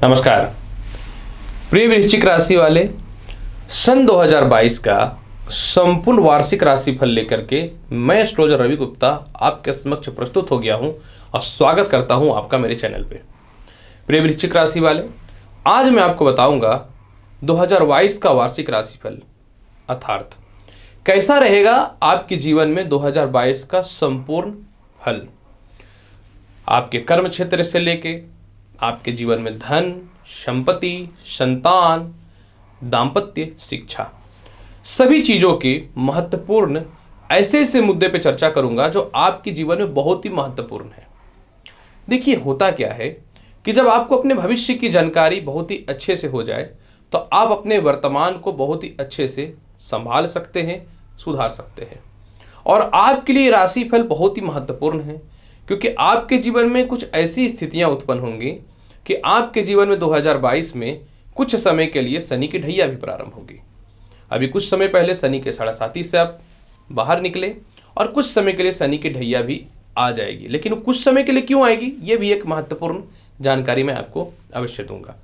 नमस्कार प्रिय वृश्चिक राशि वाले, सन 2022 का संपूर्ण वार्षिक राशिफल लेकर के मैं एस्ट्रोलॉजर रवि गुप्ता आपके समक्ष प्रस्तुत हो गया हूं और स्वागत करता हूं आपका मेरे चैनल पे। प्रिय वृश्चिक राशि वाले, आज मैं आपको बताऊंगा 2022 का वार्षिक राशिफल अर्थात कैसा रहेगा आपके जीवन में 2022 का संपूर्ण फल। आपके कर्म क्षेत्र से लेके आपके जीवन में धन, संपत्ति, संतान, दाम्पत्य, शिक्षा, सभी चीज़ों के महत्वपूर्ण ऐसे ऐसे मुद्दे पे चर्चा करूंगा जो आपके जीवन में बहुत ही महत्वपूर्ण है। देखिए, होता क्या है कि जब आपको अपने भविष्य की जानकारी बहुत ही अच्छे से हो जाए तो आप अपने वर्तमान को बहुत ही अच्छे से संभाल सकते हैं, सुधार सकते हैं। और आपके लिए राशिफल बहुत ही महत्वपूर्ण है क्योंकि आपके जीवन में कुछ ऐसी स्थितियां उत्पन्न होंगी कि आपके जीवन में 2022 में कुछ समय के लिए शनि की ढैया भी प्रारंभ होगी। अभी कुछ समय पहले शनि के 7.5 से आप बाहर निकले और कुछ समय के लिए शनि की ढैया भी आ जाएगी। लेकिन कुछ समय के लिए क्यों आएगी, ये भी एक महत्वपूर्ण जानकारी मैं आपको अवश्य दूंगा।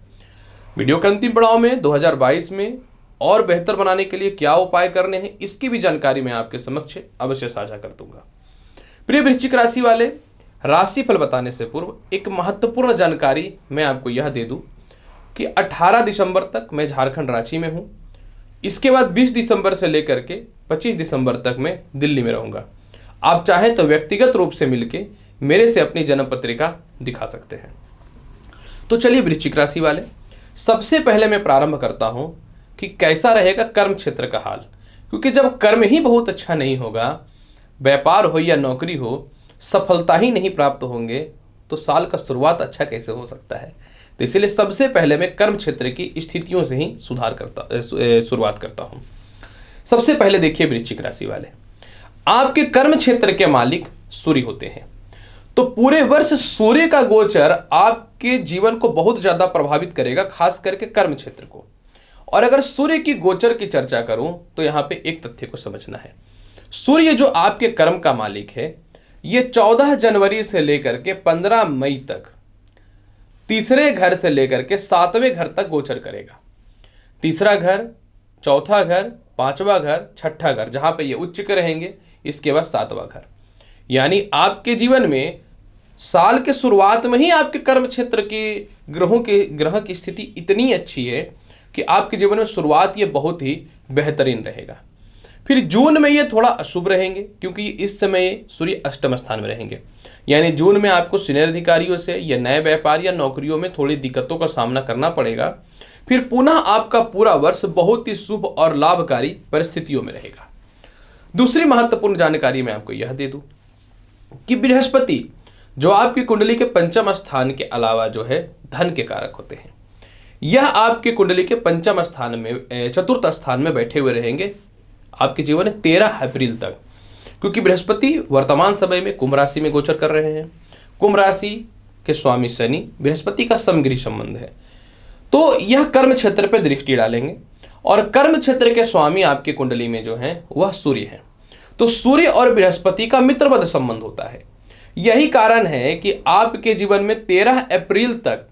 वीडियो के अंतिम पड़ाव में 2022 में और बेहतर बनाने के लिए क्या उपाय करने हैं, इसकी भी जानकारी मैं आपके समक्ष अवश्य साझा कर दूंगा। प्रिय वृश्चिक राशि वाले, राशिफल बताने से पूर्व एक महत्वपूर्ण जानकारी मैं आपको यह दे दूं कि 18 दिसंबर तक मैं झारखंड रांची में हूं। इसके बाद 20 दिसंबर से लेकर के 25 दिसंबर तक मैं दिल्ली में रहूंगा। आप चाहें तो व्यक्तिगत रूप से मिलके मेरे से अपनी जन्म पत्रिका दिखा सकते हैं। तो चलिए वृश्चिक राशि वाले, सबसे पहले मैं प्रारंभ करता हूं कि कैसा रहेगा कर्म क्षेत्र का हाल। क्योंकि जब कर्म ही बहुत अच्छा नहीं होगा, व्यापार हो या नौकरी हो, सफलता ही नहीं प्राप्त होंगे तो साल का शुरुआत अच्छा कैसे हो सकता है। तो इसलिए सबसे पहले मैं कर्म क्षेत्र की स्थितियों से ही शुरुआत करता हूं। सबसे पहले देखिए वृश्चिक राशि वाले, आपके कर्म क्षेत्र के मालिक सूर्य होते हैं। तो पूरे वर्ष सूर्य का गोचर आपके जीवन को बहुत ज्यादा प्रभावित करेगा, खास करके कर्म क्षेत्र को। और अगर सूर्य की गोचर की चर्चा करूं तो यहां पे एक तथ्य को समझना है। सूर्य जो आपके कर्म का मालिक है, ये 14 जनवरी से लेकर के 15 मई तक तीसरे घर से लेकर के 7वें घर तक गोचर करेगा। तीसरा घर, चौथा घर, 5वां घर, छठा घर, जहां पे ये उच्च के रहेंगे, इसके बाद 7वां घर। यानी आपके जीवन में साल के शुरुआत में ही आपके कर्म क्षेत्र के ग्रह की स्थिति इतनी अच्छी है कि आपके जीवन में शुरुआत ये बहुत ही बेहतरीन रहेगा। फिर जून में ये थोड़ा अशुभ रहेंगे क्योंकि इस समय सूर्य अष्टम स्थान में रहेंगे। यानी जून में आपको सीनियर अधिकारियों से या नए व्यापार या नौकरियों में थोड़ी दिक्कतों का सामना करना पड़ेगा। फिर पुनः आपका पूरा वर्ष बहुत ही शुभ और लाभकारी परिस्थितियों में रहेगा। दूसरी महत्वपूर्ण जानकारी मैं आपको यह दे दूं कि बृहस्पति जो आपकी कुंडली के पंचम स्थान के अलावा जो है धन के कारक होते हैं, यह आपके कुंडली के पंचम स्थान में, चतुर्थ स्थान में बैठे हुए रहेंगे आपके जीवन में 13 अप्रैल तक। क्योंकि बृहस्पति वर्तमान समय में कुंभ राशि में गोचर कर रहे हैं। कुंभ राशि के स्वामी शनि बृहस्पति का समगृह संबंध है, तो यह कर्म क्षेत्र पर दृष्टि डालेंगे। और कर्म क्षेत्र के स्वामी आपके कुंडली में जो है वह सूर्य है। तो सूर्य और बृहस्पति का मित्रवत संबंध होता है। यही कारण है कि आपके जीवन में 13 अप्रैल तक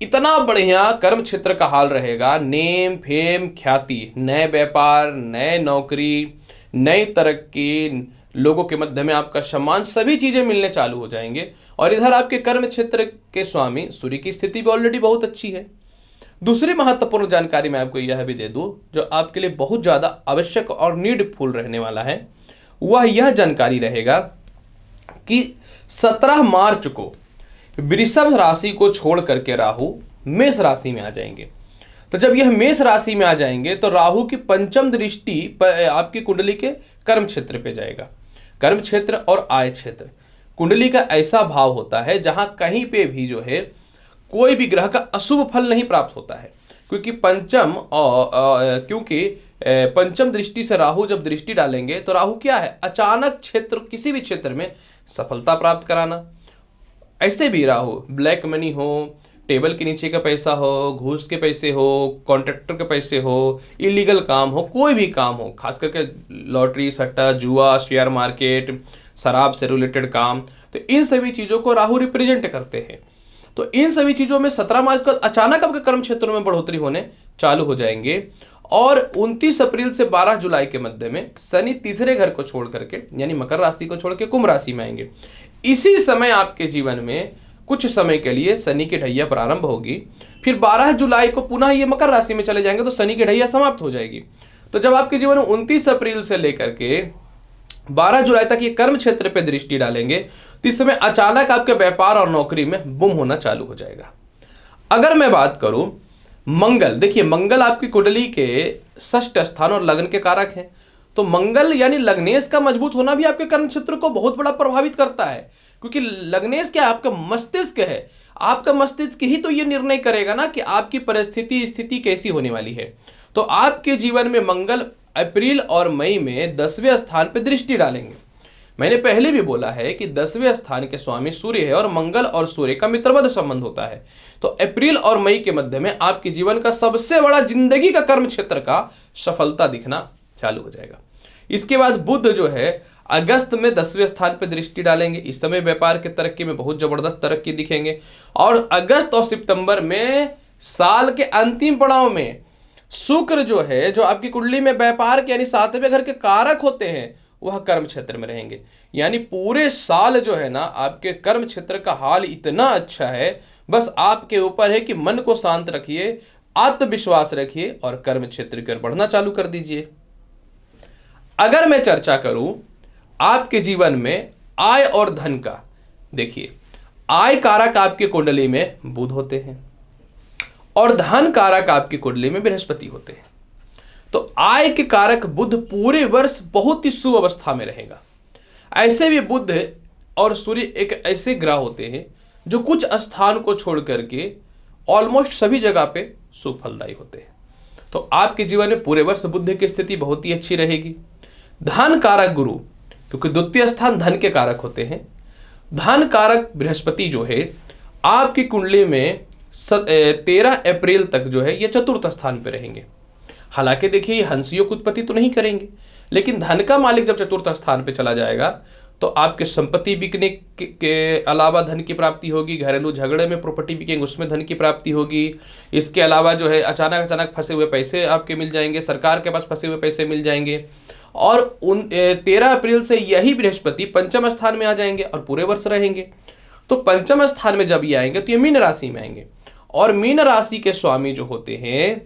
इतना बढ़िया कर्म क्षेत्र का हाल रहेगा। नेम, फेम, ख्याति, नए व्यापार, नए नौकरी, नई तरक्की, लोगों के मध्य में आपका सम्मान, सभी चीजें मिलने चालू हो जाएंगे। और इधर आपके कर्म क्षेत्र के स्वामी सूर्य की स्थिति भी ऑलरेडी बहुत अच्छी है। दूसरी महत्वपूर्ण जानकारी मैं आपको यह भी दे दूं जो आपके लिए बहुत ज्यादा आवश्यक और नीडफुल रहने वाला है, वह यह जानकारी रहेगा कि 17 मार्च को वृषभ राशि को छोड़ करके राहु मेष राशि में आ जाएंगे। तो जब यह मेष राशि में आ जाएंगे तो राहु की पंचम दृष्टि आपकी कुंडली के कर्म क्षेत्र पे जाएगा। कर्म क्षेत्र और आय क्षेत्र कुंडली का ऐसा भाव होता है जहां कहीं पे भी जो है कोई भी ग्रह का अशुभ फल नहीं प्राप्त होता है। क्योंकि पंचम दृष्टि से राहु जब दृष्टि डालेंगे तो राहु क्या है, अचानक किसी भी क्षेत्र में सफलता प्राप्त कराना। ऐसे भी राहु ब्लैक मनी हो, टेबल के नीचे का पैसा हो, घूस के पैसे हो, कॉन्ट्रैक्टर के पैसे हो, इलीगल काम हो, कोई भी काम हो, खास करके लॉटरी, सट्टा, जुआ, शेयर मार्केट, शराब से रिलेटेड काम, तो इन सभी चीज़ों को राहु रिप्रेजेंट करते हैं। तो इन सभी चीजों में 17 मार्च को अचानक आपके कर्म क्षेत्रों में बढ़ोतरी होने चालू हो जाएंगे। और 29 अप्रैल से 12 जुलाई के मध्य में शनि तीसरे घर को छोड़ करके यानी मकर राशि को छोड़ के कुंभ राशि में आएंगे। इसी समय आपके जीवन में कुछ समय के लिए शनि की ढैया प्रारंभ होगी, फिर 12 जुलाई को पुनः ये मकर राशि में चले जाएंगे तो शनि की ढैया समाप्त हो जाएगी। तो जब आपके जीवन में 29 अप्रैल से लेकर के 12 जुलाई तक ये कर्म क्षेत्र पे दृष्टि डालेंगे तो इस समय अचानक आपके व्यापार और नौकरी में बुम होना चालू हो जाएगा। अगर मैं बात करूं मंगल, देखिए मंगल आपकी कुंडली के षष्ठ स्थान और लग्न के कारक हैं, तो मंगल यानी लग्नेश का मजबूत होना भी आपके कर्म क्षेत्र को बहुत बड़ा प्रभावित करता है, क्योंकि लग्नेश क्या आपका मस्तिष्क है। आपका मस्तिष्क ही तो ये निर्णय करेगा ना कि आपकी परिस्थिति स्थिति कैसी होने वाली है। तो आपके जीवन में मंगल अप्रैल और मई में 10वें स्थान पर दृष्टि डालेंगे। मैंने पहले भी बोला है कि 10वें स्थान के स्वामी सूर्य है और मंगल और सूर्य का मित्रवत संबंध होता है। तो अप्रैल और मई के मध्य में आपके जीवन का सबसे बड़ा जिंदगी का कर्म क्षेत्र का सफलता दिखना चालू हो जाएगा। इसके बाद बुध जो है अगस्त में 10वें स्थान पर दृष्टि डालेंगे। इस समय व्यापार की तरक्की में बहुत जबरदस्त तरक्की दिखेंगे। और अगस्त और सितंबर में साल के अंतिम पड़ाव में शुक्र जो है, जो आपकी कुंडली में व्यापार के यानी 7वें घर के कारक होते हैं, वह कर्म क्षेत्र में रहेंगे। यानी पूरे साल जो है ना आपके कर्म क्षेत्र का हाल इतना अच्छा है, बस आपके ऊपर है कि मन को शांत रखिए, आत्मविश्वास रखिए और कर्म क्षेत्र की ओर बढ़ना चालू कर दीजिए। अगर मैं चर्चा करूं आपके जीवन में आय और धन का, देखिए आय कारक आपके कुंडली में बुध होते हैं और धन कारक आपकी कुंडली में बृहस्पति होते हैं। तो आय के कारक बुध पूरे वर्ष बहुत ही शुभ अवस्था में रहेगा। ऐसे भी बुध और सूर्य एक ऐसे ग्रह होते हैं जो कुछ स्थान को छोड़ करके ऑलमोस्ट सभी जगह पे शुभ फलदायी होते हैं। तो आपके जीवन में पूरे वर्ष बुध की स्थिति बहुत ही अच्छी रहेगी। धन कारक गुरु, क्योंकि द्वितीय स्थान धन के कारक होते हैं, धन कारक बृहस्पति जो है आपकी कुंडली में 13 अप्रैल तक जो है ये चतुर्थ स्थान पे रहेंगे। हालांकि देखिए ये हंसियों की उत्पत्ति तो नहीं करेंगे, लेकिन धन का मालिक जब चतुर्थ स्थान पे चला जाएगा तो आपके संपत्ति बिकने के अलावा धन की प्राप्ति होगी। घरेलू झगड़े में प्रॉपर्टी बिकेंगे, उसमें धन की प्राप्ति होगी। इसके अलावा जो है अचानक फंसे हुए पैसे आपके मिल जाएंगे, सरकार के पास फंसे हुए पैसे मिल जाएंगे। और 13 अप्रैल से यही बृहस्पति पंचम स्थान में आ जाएंगे और पूरे वर्ष रहेंगे। तो पंचम स्थान में जब ये आएंगे तो ये मीन राशि में आएंगे और मीन राशि के स्वामी जो होते हैं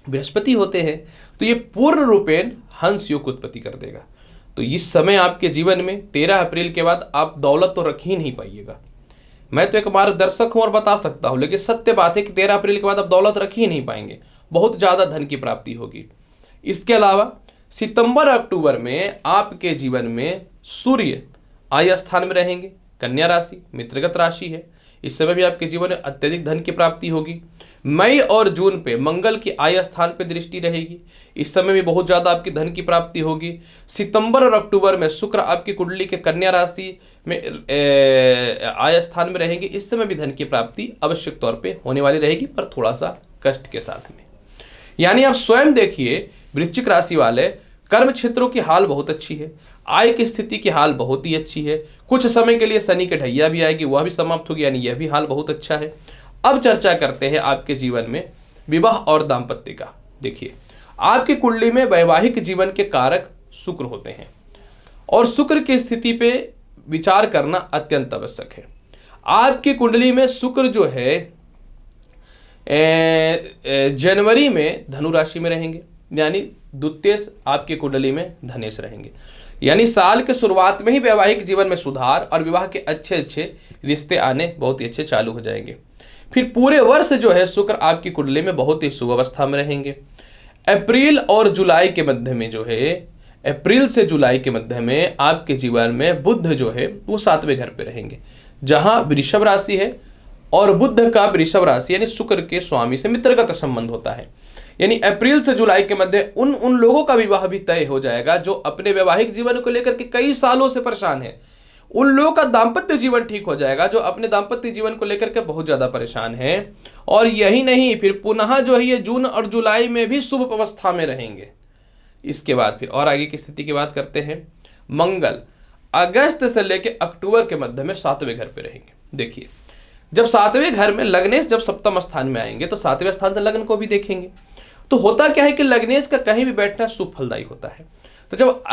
बृहस्पति होते हैं, तो ये पूर्ण रूपेण हंस योग उत्पत्ति कर देगा। तो इस समय आपके जीवन में 13 अप्रैल के बाद आप दौलत तो रख ही नहीं पाइएगा। मैं तो एक मार्गदर्शक हूं और बता सकता हूं, लेकिन सत्य बात है कि 13 अप्रैल के बाद आप दौलत रख ही नहीं पाएंगे, बहुत ज्यादा धन की प्राप्ति होगी। इसके अलावा सितंबर अक्टूबर में आपके जीवन में सूर्य आय स्थान में रहेंगे, कन्या राशि मित्रगत राशि है। इस समय भी आपके जीवन में अत्यधिक धन की प्राप्ति होगी। मई और जून पे मंगल की आय स्थान पे दृष्टि रहेगी, इस समय भी बहुत ज्यादा आपकी धन की प्राप्ति होगी। सितंबर और अक्टूबर में शुक्र आपकी कुंडली के कन्या राशि में आय स्थान में रहेंगे, इस समय भी धन की प्राप्ति आवश्यक तौर पे होने वाली रहेगी, पर थोड़ा सा कष्ट के साथ में। यानी आप स्वयं देखिए वृश्चिक राशि वाले कर्म क्षेत्रों की हाल बहुत अच्छी है, आय की स्थिति की हाल बहुत ही अच्छी है। कुछ समय के लिए शनि के ढैया भी आएगी, वह भी समाप्त होगी, यानी यह भी हाल बहुत अच्छा है। अब चर्चा करते हैं आपके जीवन में विवाह और दाम्पत्य का। देखिए आपकी कुंडली में वैवाहिक जीवन के कारक शुक्र होते हैं और शुक्र की स्थिति पे विचार करना अत्यंत आवश्यक है। आपकी कुंडली में शुक्र जो है जनवरी में धनु राशि में रहेंगे, यानी द्वितीय आपकी कुंडली में धनेश रहेंगे। यानी साल के शुरुआत में ही वैवाहिक जीवन में सुधार और विवाह के अच्छे अच्छे रिश्ते आने बहुत ही अच्छे चालू हो जाएंगे। फिर पूरे वर्ष जो है शुक्र आपकी कुंडली में बहुत ही शुभ अवस्था में रहेंगे। अप्रैल और जुलाई के मध्य में जो है, अप्रैल से जुलाई के मध्य में आपके जीवन में बुध जो है वो 7वें घर पे रहेंगे, जहां वृषभ राशि है और बुध का वृषभ राशि यानी शुक्र के स्वामी से मित्रगत संबंध होता है। यानी अप्रैल से जुलाई के मध्य उन लोगों का विवाह भी तय हो जाएगा जो अपने वैवाहिक जीवन को लेकर के कई सालों से परेशान है। उन लोगों का दाम्पत्य जीवन ठीक हो जाएगा जो अपने दाम्पत्य जीवन को लेकर के बहुत ज्यादा परेशान है। और यही नहीं, फिर पुनः जो है ये जून और जुलाई में भी शुभ अवस्था में रहेंगे। इसके बाद फिर और आगे की स्थिति की बात करते हैं। मंगल अगस्त से लेकर अक्टूबर के मध्य में 7वें घर पे रहेंगे। देखिए जब सातवें घर में लग्नेश जब सप्तम स्थान में आएंगे तो सातवें स्थान से लग्न को भी देखेंगे। तो होता क्या है कि लग्नेश का कहीं भी बैठना शुभ फलदायी होता है। तो जब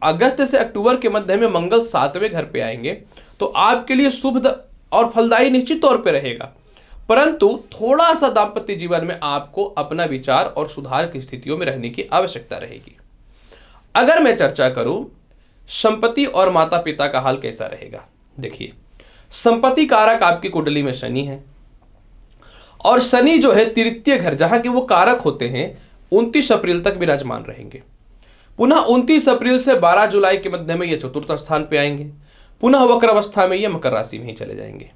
अगस्त से अक्टूबर के मध्य में मंगल सातवें घर पे आएंगे तो आपके लिए शुभ और फलदायी निश्चित तौर पे रहेगा, परंतु थोड़ा सा दाम्पत्य जीवन में आपको अपना विचार और सुधार की स्थितियों में रहने की आवश्यकता रहेगी। अगर मैं चर्चा करूं संपत्ति और माता पिता का हाल कैसा रहेगा, देखिए संपत्ति कारक आपकी कुंडली में शनि है, और शनि जो है तृतीय घर जहां के वो कारक होते हैं 29 अप्रैल तक विराजमान रहेंगे। पुनः 29 अप्रैल से 12 जुलाई के मध्य में ये चतुर्थ स्थान पे आएंगे, पुनः वक्र अवस्था में ये मकर राशि में ही चले जाएंगे।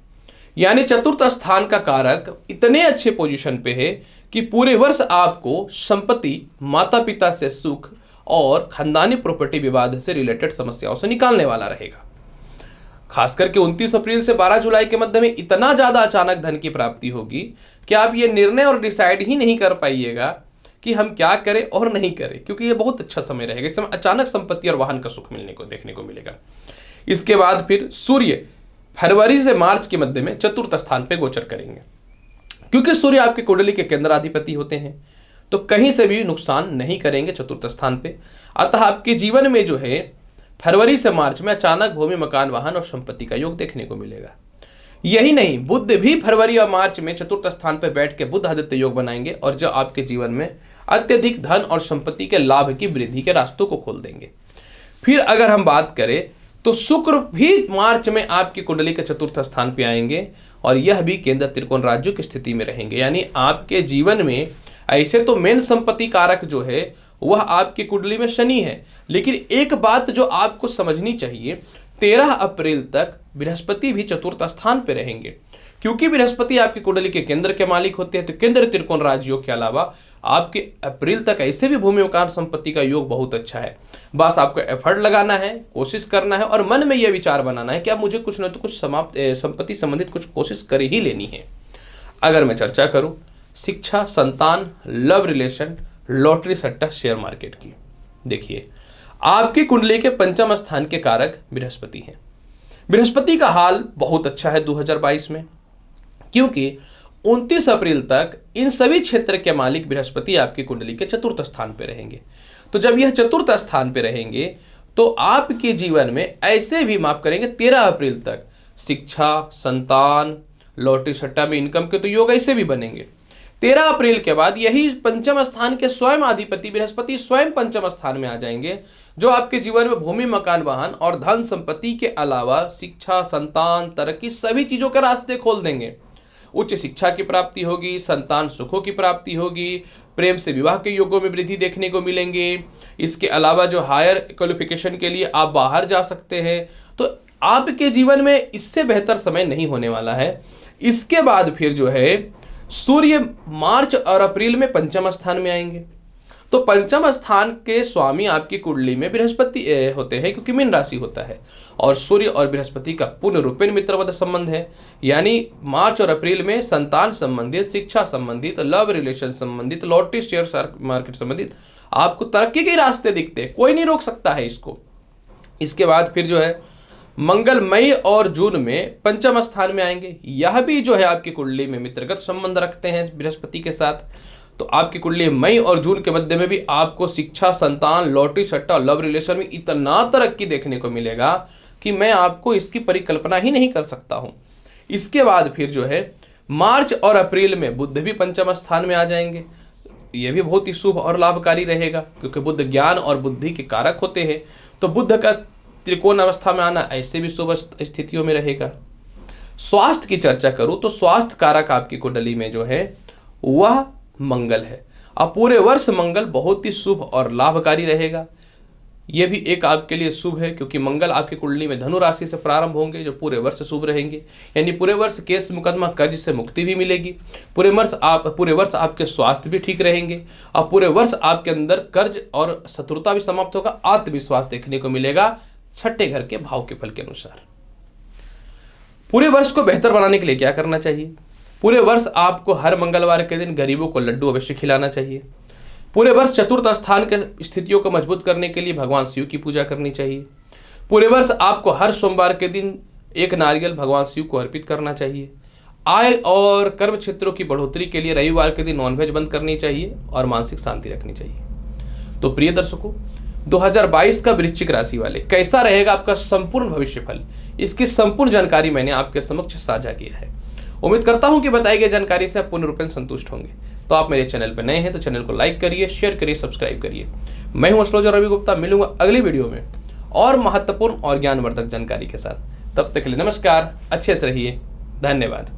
यानी चतुर्थ स्थान का कारक इतने अच्छे पोजीशन पे है कि पूरे वर्ष आपको संपत्ति, माता पिता से सुख और खानदानी प्रॉपर्टी विवाद से रिलेटेड समस्याओं से निकालने वाला रहेगा। खास करके 29 अप्रैल से 12 जुलाई के मध्य में इतना ज्यादा अचानक धन की प्राप्ति होगी कि आप ये निर्णय और डिसाइड ही नहीं कर पाइएगा कि हम क्या करें और नहीं करें, क्योंकि ये बहुत अच्छा समय रहेगा। इस समय अचानक संपत्ति और वाहन का सुख मिलने को देखने को मिलेगा। इसके बाद फिर सूर्य फरवरी से मार्च के मध्य में चतुर्थ स्थान पे गोचर करेंगे। क्योंकि सूर्य आपके कुंडली के केंद्राधिपति होते हैं तो कहीं से भी नुकसान नहीं करेंगे चतुर्थ स्थान पे। अतः आपके जीवन में जो है फरवरी से मार्च में अचानक भूमि, मकान, वाहन और संपत्ति का योग देखने को मिलेगा। यही नहीं, बुध भी फरवरी और मार्च में चतुर्थ स्थान पर बैठ के बुध आदित्य योग बनाएंगे और जो आपके जीवन में अत्यधिक धन और संपत्ति के लाभ की वृद्धि के रास्तों को खोल देंगे। फिर अगर हम बात करें तो शुक्र भी मार्च में आपकी कुंडली के चतुर्थ स्थान पे आएंगे और यह भी केंद्र त्रिकोण राज्यों की स्थिति में रहेंगे। यानी आपके जीवन में ऐसे तो मेन संपत्ति कारक जो है वह आपकी कुंडली में शनि है, लेकिन एक बात जो आपको समझनी चाहिए, 13 अप्रैल तक बृहस्पति भी चतुर्थ स्थान पे रहेंगे। क्योंकि बृहस्पति आपकी कुंडली के केंद्र के मालिक होते हैं तो केंद्र त्रिकोण राजयोग के अलावा आपके अप्रैल तक ऐसे भी भूमि, मकान, संपत्ति का योग बहुत अच्छा है। बस आपको एफर्ट लगाना है, कोशिश करना है और मन में यह विचार बनाना है कि अब मुझे कुछ न तो कुछ संपत्ति संबंधित कुछ कोशिश कर ही लेनी है। अगर मैं चर्चा करूं शिक्षा, संतान, लव रिलेशन, लॉटरी, सट्टा, शेयर मार्केट की, देखिए आपकी कुंडली के पंचम स्थान के कारक बृहस्पति हैं। बृहस्पति का हाल बहुत अच्छा है 2022 में, क्योंकि 29 अप्रैल तक इन सभी क्षेत्र के मालिक बृहस्पति आपकी कुंडली के चतुर्थ स्थान पे रहेंगे। तो जब यह चतुर्थ स्थान पे रहेंगे तो आपके जीवन में ऐसे भी माफ करेंगे 13 अप्रैल तक शिक्षा, संतान, लॉटरी, सट्टा में इनकम के तो योग ऐसे भी बनेंगे। 13 अप्रैल के बाद यही पंचम स्थान के स्वयं अधिपति बृहस्पति स्वयं पंचम स्थान में आ जाएंगे, जो आपके जीवन में भूमि, मकान, वाहन और धन संपत्ति के अलावा शिक्षा, संतान, तरक्की सभी चीजों के रास्ते खोल देंगे। उच्च शिक्षा की प्राप्ति होगी, संतान सुखों की प्राप्ति होगी, प्रेम से विवाह के योगों में वृद्धि देखने को मिलेंगे। इसके अलावा जो हायर क्वालिफिकेशन के लिए आप बाहर जा सकते हैं, तो आपके जीवन में इससे बेहतर समय नहीं होने वाला है। इसके बाद फिर जो है सूर्य मार्च और अप्रैल में पंचम स्थान में आएंगे। तो पंचम स्थान के स्वामी आपकी कुंडली में बृहस्पति होते हैं, क्योंकि मीन राशि होता है और सूर्य और बृहस्पति का पूर्ण रूपेण मित्रवत संबंध है। यानी मार्च और अप्रैल में संतान संबंधित, शिक्षा संबंधित, लव रिलेशन संबंधित, लॉटरी, शेयर मार्केट संबंधित आपको तरक्की के रास्ते दिखते हैं, कोई नहीं रोक सकता है इसको। इसके बाद फिर जो है मंगल मई और जून में पंचम स्थान में आएंगे। यह भी जो है आपकी कुंडली में मित्रगत संबंध रखते हैं बृहस्पति के साथ। तो आपकी कुंडली मई और जून के मध्य में भी आपको शिक्षा, संतान, लॉटरी, सट्टा, लव रिलेशन में इतना तरक्की देखने को मिलेगा कि मैं आपको इसकी परिकल्पना ही नहीं कर सकता हूं। इसके बाद फिर जो है मार्च और अप्रैल में बुध भी पंचम स्थान में आ जाएंगे। यह भी बहुत ही शुभ और लाभकारी रहेगा, क्योंकि बुध ज्ञान और बुद्धि के कारक होते हैं। तो बुध का त्रिकोण अवस्था में आना ऐसे भी शुभ स्थितियों में रहेगा। स्वास्थ्य की चर्चा करूं तो स्वास्थ्य कारक आपकी कुंडली में जो है वह मंगल है। अब पूरे वर्ष मंगल बहुत ही शुभ और लाभकारी रहेगा। यह भी एक आपके लिए शुभ है, क्योंकि मंगल आपकी कुंडली में धनु राशि से प्रारंभ होंगे, जो पूरे वर्ष शुभ रहेंगे। यानी पूरे वर्ष केस, मुकदमा, कर्ज से मुक्ति भी मिलेगी। पूरे वर्ष आपके स्वास्थ्य भी ठीक रहेंगे और पूरे वर्ष आपके अंदर कर्ज और शत्रुता भी समाप्त होगा। आत्मविश्वास देखने को मिलेगा छठे घर के भाव के फल के अनुसार। पूरे वर्ष को बेहतर बनाने के लिए क्या करना चाहिए? पूरे वर्ष आपको हर मंगलवार के दिन गरीबों को लड्डू अवश्य खिलाना चाहिए। पूरे वर्ष चतुर्थ स्थान के स्थितियों को मजबूत करने के लिए भगवान शिव की पूजा करनी चाहिए। पूरे वर्ष आपको हर सोमवार के दिन एक नारियल भगवान शिव को अर्पित करना चाहिए। आय और कर्म क्षेत्रों की बढ़ोतरी के लिए रविवार के दिन नॉनवेज बंद करनी चाहिए और मानसिक शांति रखनी चाहिए। तो प्रिय दर्शकों, 2022 का वृश्चिक राशि वाले कैसा रहेगा आपका संपूर्ण भविष्य फल, इसकी संपूर्ण जानकारी मैंने आपके समक्ष साझा किया है। उम्मीद करता हूं कि बताई गई जानकारी से आप पूर्ण रूप से संतुष्ट होंगे। तो आप मेरे चैनल पर नए हैं तो चैनल को लाइक करिए, शेयर करिए, सब्सक्राइब करिए। मैं हूं एस्ट्रोलॉजर रवि गुप्ता, मिलूंगा अगली वीडियो में और महत्वपूर्ण और ज्ञानवर्धक जानकारी के साथ। तब तक के लिए नमस्कार, अच्छे से रहिए, धन्यवाद।